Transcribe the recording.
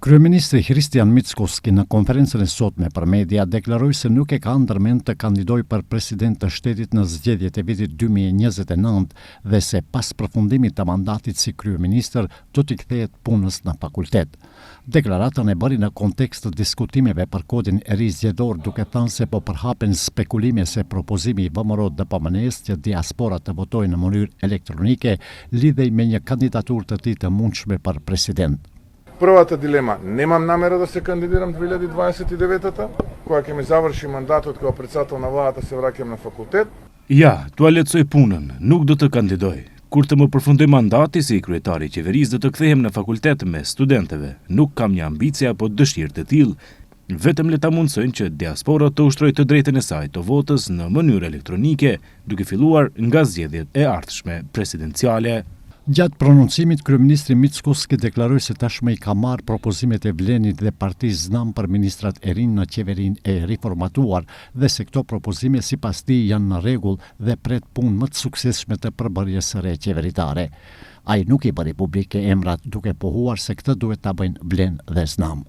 Kryeministri Hristijan Mickoski në konferencën e sotme për media deklaroi se nuk e ka ndërmend të kandidojë për president të shtetit në zgjedhjet e vitit 2029 dhe se pas përfundimit të mandatit si kryeministër do t'i kthehet punës në fakultet. Deklaratën e bëri në kontekst të diskutimeve për kodin e ri zgjedhor, duke thënë se po përhapen spekulime se propozimi i VMRO DPMNE-s që diaspora të votojë në mënyrë elektronike lidhej me një kandidaturë të tij të mundshme për president. Првата дилема, немам намера да се кандидирам 2029-та, кога ќе ми заврши мандатот како председател на владата се враќам на факултет. Ja, tua lehtësoj punën, nuk do të kandidoj. Kur të më përfundoj mandati si kryetari i qeverisë do të kthehem në fakultet me studentëve. Nuk kam një ambicie apo dëshirë të tillë. Vetëm le ta mundsojnë që diaspora të ushtrojë të drejtën e saj të votës në mënyrë elektronike, duke filluar nga zgjedhjet e ardhshme presidenciale. Gjatë prononcimit, kryeministri Mickoski deklaroi se tashmë i ka marrë propozimet e Vlenit dhe Partisë Znam për ministrat e rinj në qeverinë e riformatuar dhe se këto propozime sipas tij janë në rregull dhe pret punë më të suksesshme të përbërjes së re qeveritare. Ai nuk i bëri publike emrat, duke pohuar se këtë duhet ta bëjnë Vlen dhe Znam.